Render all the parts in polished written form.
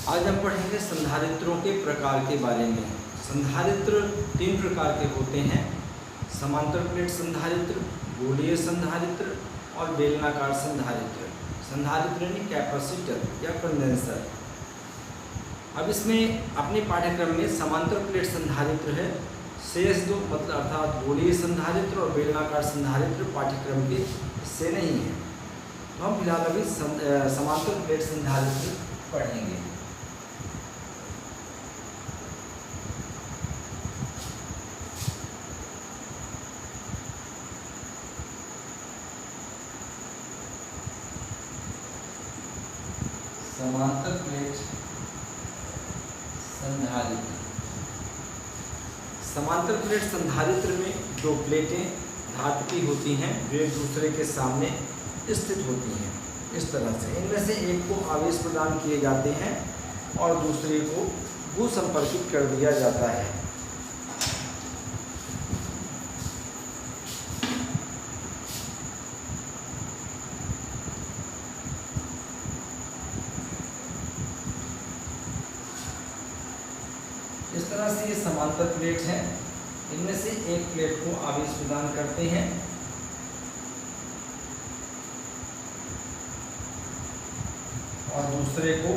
आज हम पढ़ेंगे संधारित्रों के प्रकार के बारे में। संधारित्र तीन प्रकार के होते हैं: समांतर प्लेट संधारित्र, गोलीय संधारित्र और बेलनाकार संधारित्र। संधारित्र यानी कैपेसिटर या कंडेंसर। अब इसमें अपने पाठ्यक्रम में समांतर प्लेट संधारित्र है, शेष दो मतलब अर्थात गोलीय संधारित्र और बेलनाकार संधारित्र पाठ्यक्रम के हिस्से नहीं है। तो हम फिलहाल अभी समांतर प्लेट संधारित्र पढ़ेंगे। समांतर प्लेट संधारित्र। समांतर प्लेट संधारित्र में दो प्लेटें धातु की होती हैं जो एक दूसरे के सामने स्थित होती हैं। इस तरह से इनमें से एक को आवेश प्रदान किए जाते हैं और दूसरे को भूसंपर्कित कर दिया जाता है। इस तरह से ये समांतर प्लेट हैं। इनमें से एक प्लेट को आवेश प्रदान करते हैं और दूसरे को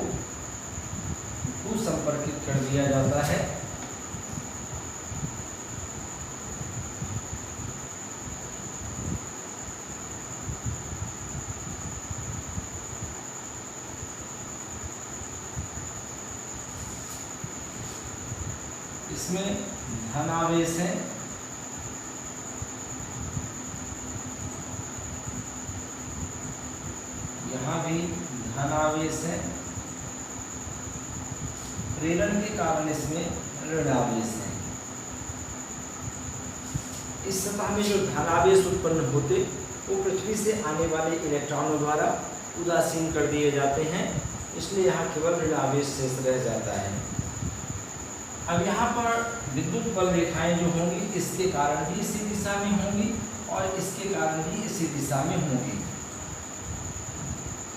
भूसंपर्कित कर दिया जाता है। इसमें धनावेश है यहाँ भी धनावेश है, प्रेरण के कारण इसमें ऋणावेश है। इस सतह में जो धनावेश उत्पन्न होते वो पृथ्वी से आने वाले इलेक्ट्रॉनों द्वारा उदासीन कर दिए जाते हैं, इसलिए यहाँ केवल ऋणावेश शेष रह जाता है। अब यहाँ पर विद्युत बल रेखाएं जो होंगी इसके कारण भी इसी दिशा में होंगी और इसके कारण भी इसी दिशा में होंगी।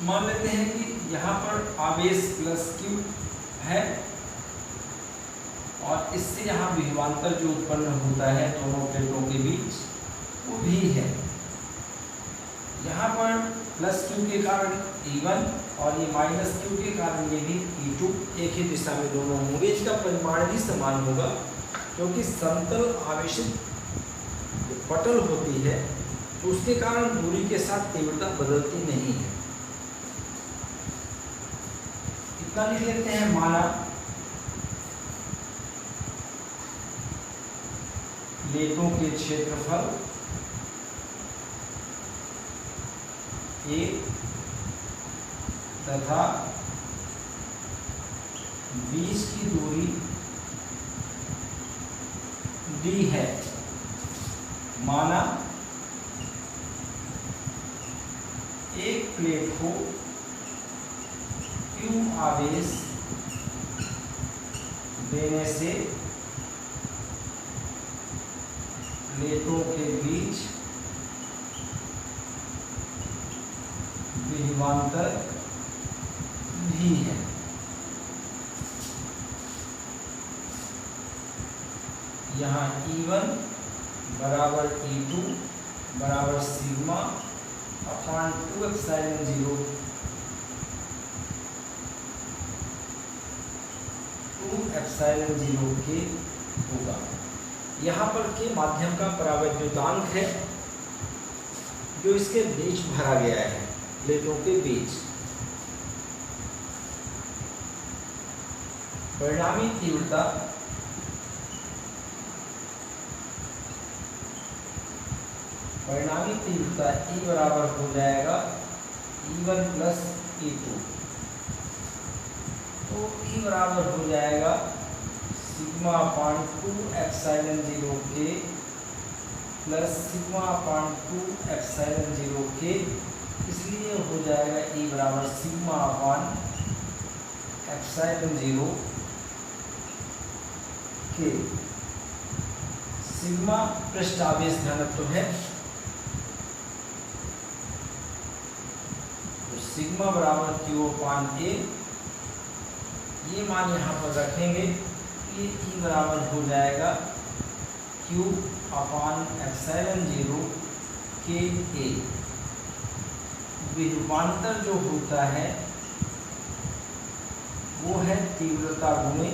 मान लेते हैं कि यहाँ पर आवेश प्लस Q है और इससे यहाँ विभवांतर जो उत्पन्न होता है दोनों प्लेटों के बीच वो भी है। यहाँ पर प्लस Q के कारण E1 और ये माइनस Q के कारण ये भी E2 एक ही दिशा में दोनों होंगे। इसका परिमाण भी समान होगा क्योंकि समतल आवेशित पटल होती है तो उसके कारण दूरी के साथ तीव्रता बदलती नहीं है। इतना लिख लेते हैं। माना प्लेटों के क्षेत्रफल A तथा बीच की दूरी D है। माना एक प्लेट को Q आवेश देने से प्लेटों के बीच विभवांतर भी है। यहाँ E1 बराबर E2 बराबर सिग्मा अपॉन 2 एप्सिलॉन 0 के होगा। यहाँ पर के माध्यम का परावैद्युतांक है जो इसके बीच भरा गया है, प्लेटों के बीच। परिणामी तीव्रता E बराबर हो जाएगा E1 प्लस E2। तो E बराबर हो जाएगा सिग्मा अपॉन 2 एप्सिलॉन 0 के प्लस सिग्मा अपॉन 2 एप्सिलॉन 0 के। इसलिए हो जाएगा E बराबर सिग्मा अपॉन एप्सिलॉन 0 के। सिग्मा पृष्ठावेश घनत्व है तो सिग्मा बराबर Q/A। ये मान यहाँ पर रखेंगे, ये ई बराबर हो जाएगा Q अपान एप्सिलॉन 0 के ए। विभवांतर जो होता है वो है तीव्रता गुणे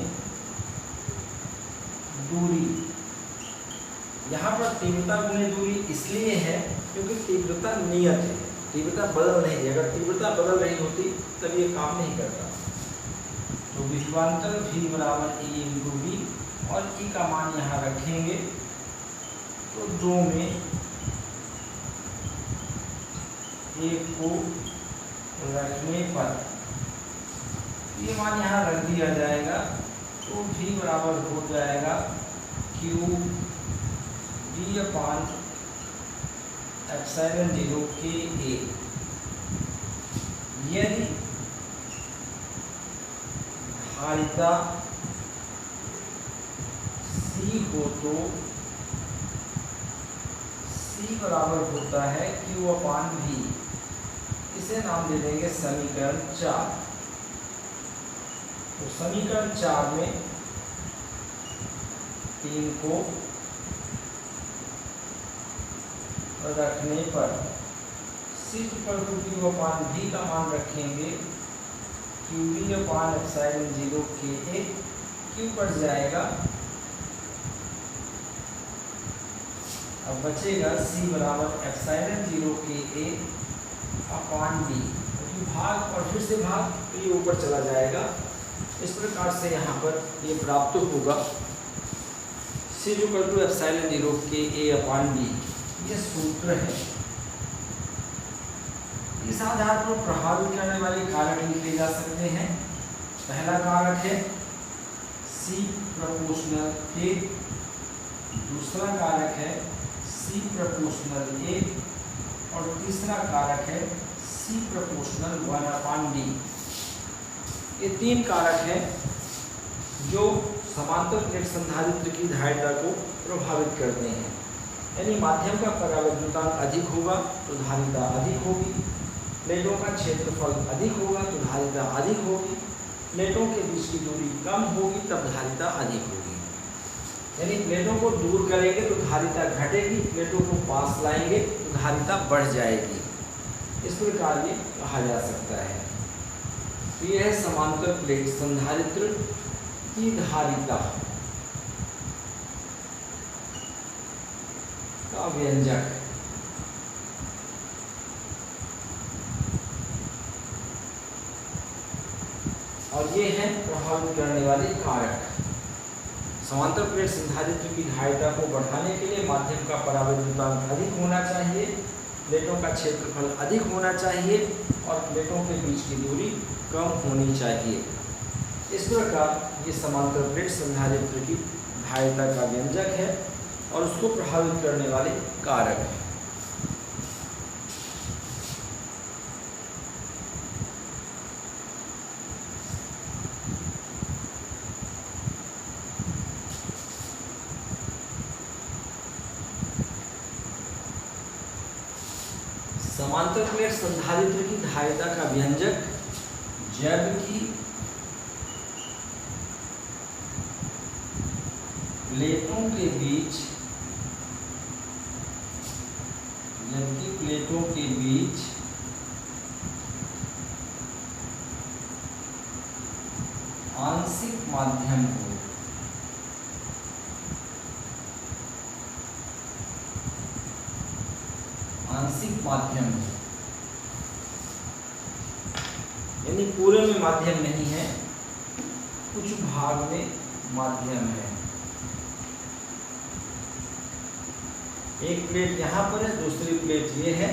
दूरी। यहाँ पर तीव्रता गुणे दूरी इसलिए है क्योंकि तीव्रता नियत है, तीव्रता बदल नहीं है। अगर तीव्रता बदल रही होती तब ये काम नहीं करता। तो विभवांतर V बराबर E इंटू बी, और E का मान यहाँ रखेंगे तो 2 में 1 को रखने पर ये मान यहाँ रख दिया जाएगा, तो V बराबर हो जाएगा Q D अपान एप्सिलॉन 0 के ए। यदि धारिता C हो तो C बराबर होता है Q अपान V। इसे नाम दे देंगे समीकरण 4। तो समीकरण 4 में 3 को रखने पर C पर Q अपान V का मान रखेंगे QV अपान एप्सिलॉन 0 के ए। Q बढ़ जाएगा, अब बचेगा C बराबर एप्सिलॉन 0 के ए अपान डी। भाग और फिर से भाग, तो ये ऊपर चला जाएगा। इस प्रकार से यहाँ पर ये प्राप्त होगा C इक्वल टू एप्सिलॉन 0 के ए अपान डी। ये सूत्र है। इस आधार पर प्रभावित करने वाले कारक लिखे जा सकते हैं। पहला कारक है C प्रोपोर्शनल के, दूसरा कारक है C प्रोपोर्शनल A, और तीसरा कारक है C प्रोपोर्शनल 1 अपान डी। ये 3 कारक हैं जो समांतर प्लेट संधारित्र की धारिता को प्रभावित करते हैं। यानी माध्यम का परावर्तनांक अधिक होगा तो धारिता अधिक होगी, प्लेटों का क्षेत्रफल अधिक होगा तो धारिता अधिक होगी, प्लेटों के बीच की दूरी कम होगी तब धारिता अधिक होगी। यानी प्लेटों को दूर करेंगे तो धारिता घटेगी, प्लेटों को पास लाएंगे तो धारिता बढ़ जाएगी। इस प्रकार ये कहा जा सकता है। तो यह है समांतर प्लेट संधारित्र की धारिता का व्यंजक। और ये है प्रभावित करने वाले कारक। समांतर प्लेट संधारित्र की धारिता को बढ़ाने के लिए माध्यम का परावर्तनांक अधिक होना चाहिए, प्लेटों का क्षेत्रफल अधिक होना चाहिए और प्लेटों के बीच की दूरी कम होनी चाहिए। इस प्रकार ये समांतर प्लेट संधारित्र की धारिता का व्यंजक है और उसको प्रभावित करने वाले कारक हैं। समांतर प्लेट संधारित्र की धारिता का व्यंजक जबकि प्लेटों के बीच आंशिक माध्यम हो, आंशिक माध्यम है, यानी पूरे में माध्यम नहीं है, कुछ भाग में माध्यम है। एक प्लेट यहाँ पर है, दूसरी प्लेट ये है,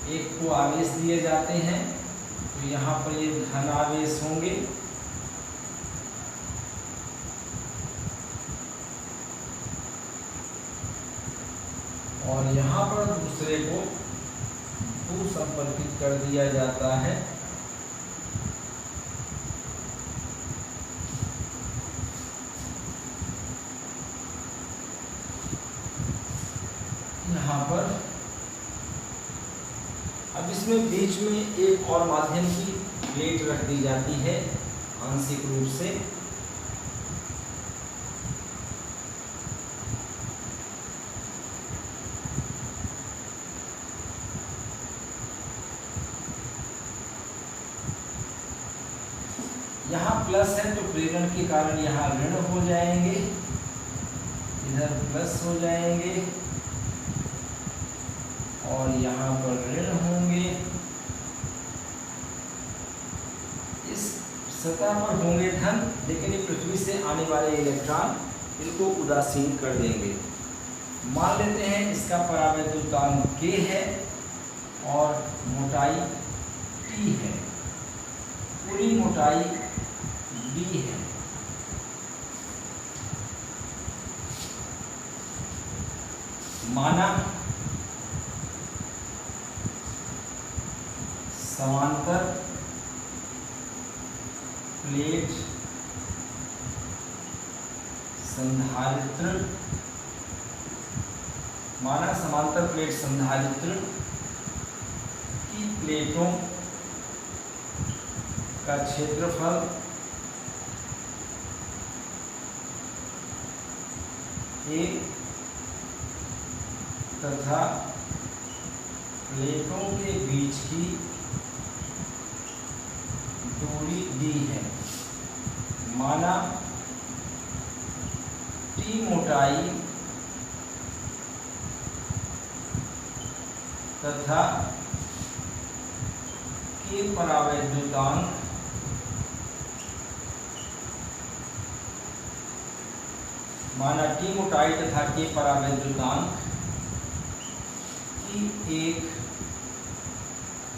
एक को आवेश दिए जाते हैं तो यहाँ पर ये धन आवेश होंगे और यहाँ पर दूसरे को भू-संपर्कित कर दिया जाता है। यहाँ पर अब इसमें बीच में एक और माध्यम की प्लेट रख दी जाती है आंशिक रूप से यहाँ प्लस है तो प्रेरण के कारण यहाँ ऋण हो जाएंगे, इधर प्लस हो जाएंगे और यहाँ पर ऋण होंगे। इस सतह पर होंगे धन, लेकिन ये पृथ्वी से आने वाले इलेक्ट्रॉन इनको उदासीन कर देंगे। मान लेते हैं इसका परावैद्युतांक K है और मोटाई T है, पूरी मोटाई B है। माना समांतर प्लेट संधारित्र, माना समांतर प्लेट संधारित्र की प्लेटों का क्षेत्रफल A तथा प्लेटों के बीच की दूरी D है। माना T मोटाई तथा K परावैद्युतांक माना T मोटाई तथा K परावैद्युतांक की एक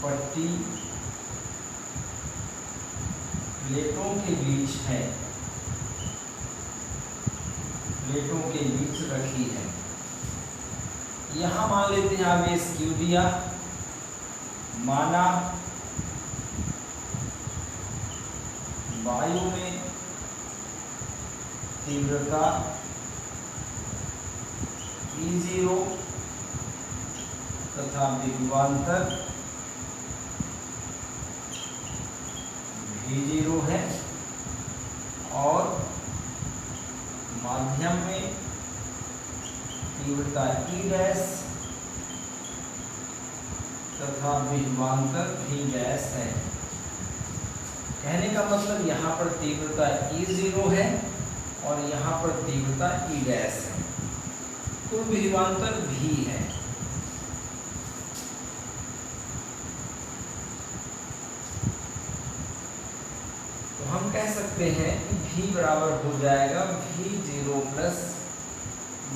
पट्टी प्लेटों के बीच है, प्लेटों के बीच रखी है। यहां मान लेते हैं आवेश Q दिया, माना वायु में तीव्रता E0 तथा विभवांतर V0 है और माध्यम में तीव्रता E डैश तथा विभवांतर V डैश है। कहने का मतलब यहाँ पर तीव्रता E0 है और यहाँ पर तीव्रता E डैश है, कुल विभवांतर V है। तो हम कह सकते हैं कि V बराबर हो जाएगा V0 प्लस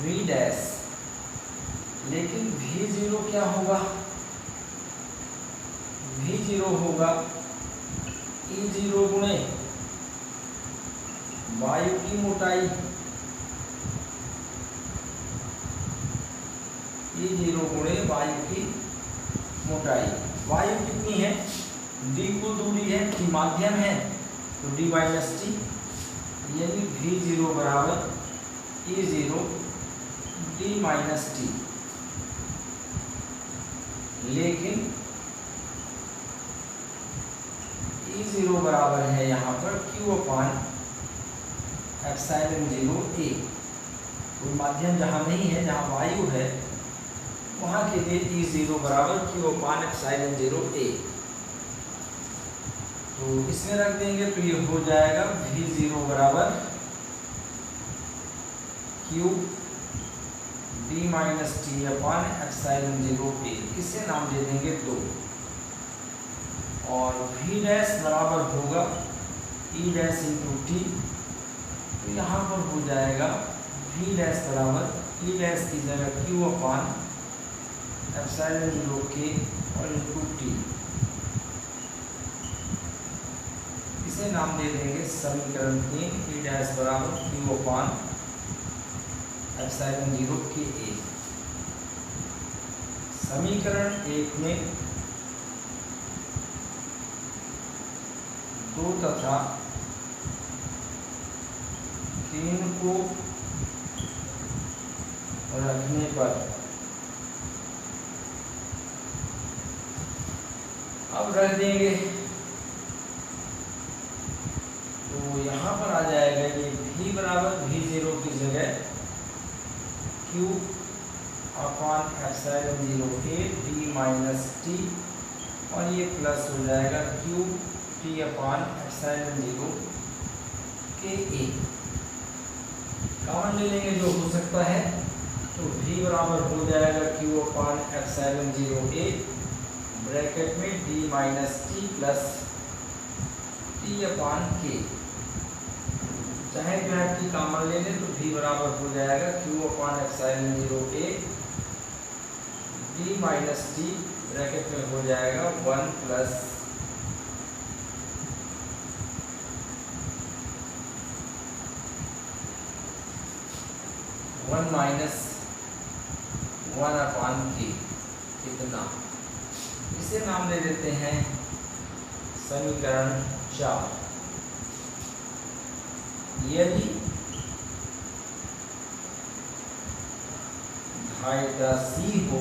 V डैश, लेकिन V0 क्या होगा? V0 होगा E0 गुणे वायु की मोटाई, E0 गुणे वायु की मोटाई। वायु कितनी है? D कुल दूरी है, T माध्यम है तो D माइनस T, यानी V0 बराबर E0 D माइनस T। लेकिन E0 बराबर है यहाँ पर Q अपान एप्सिलॉन 0 A। कोई माध्यम जहाँ नहीं है, जहाँ वायु है, वहाँ के लिए E0 बराबर Q अपान एप्सिलॉन 0 A। तो इसमें रख देंगे तो ये हो जाएगा V0 बराबर Q D minus T upon epsilon 0 A। इसे नाम दे देंगे 2 और V डैश बराबर होगा E डैश इंटू T। तो यहाँ पर हो जाएगा V डैश बराबर E डैश की जगह Q अपान एप्सिलॉन 0 K और इंटू T। इसे नाम दे देंगे समीकरण 3, E डैश बराबर Q upon epsilon 0 K A। समीकरण 1 में 2 तथा 3 को रखने पर अब रख देंगे तो यहाँ पर आ जाएगा ये v बराबर v0 की जगह q upon epsilon 0 a d minus T, और ये प्लस हो जाएगा q t अपॉन एप्सिलॉन 0 के a। कॉमन ले लेंगे जो हो सकता है, तो v बराबर हो जाएगा q upon epsilon 0 a bracket में d minus T plus t upon k। चाहे जो है t कॉमन ले लें तो v बराबर हो जाएगा q upon epsilon 0 a d minus T bracket में हो जाएगा 1 प्लस माइनस 1 अपॉन k। इतना, इसे नाम दे देते हैं समीकरण 4। यदि धारिता C हो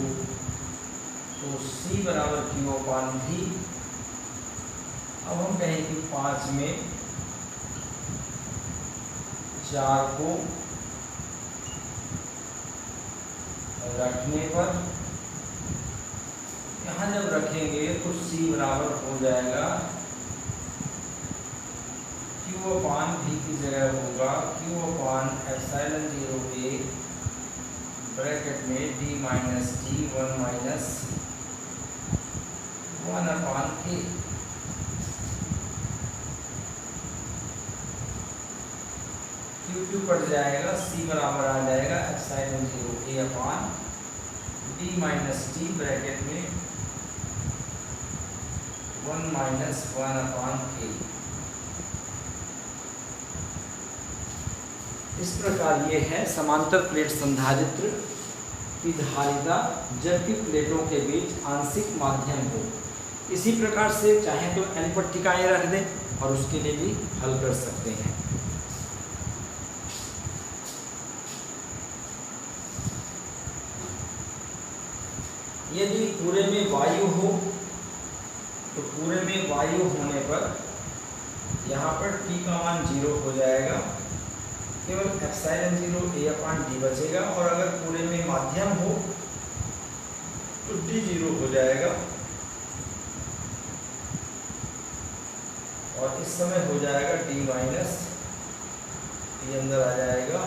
तो C बराबर Q अपॉन V। अब हम कहें कि 5 में 4 को रखने पर, यहाँ जब रखेंगे तो C बराबर हो जाएगा Q अपॉन V की जगह होगा Q upon epsilon 0 a bracket में d minus T 1 minus 1 upon k। q cut जाएगा, C बराबर आ जाएगा epsilon 0 a upon d minus T bracket में 1 माइनस 1 अपॉन k। इस प्रकार ये है समांतर प्लेट संधारित्र की धारिता जबकि प्लेटों के बीच आंशिक माध्यम हो। इसी प्रकार से चाहे तो n पट्टिकाएं रख दें और उसके लिए भी हल कर सकते हैं। यदि पूरे में वायु हो तो पूरे में वायु होने पर यहाँ पर t का मान 0 हो जाएगा, केवल एप्सिलॉन 0 a अपॉन d बचेगा। और अगर पूरे में माध्यम हो तो d 0 हो जाएगा, और इस समय हो जाएगा d माइनस, d अंदर आ जाएगा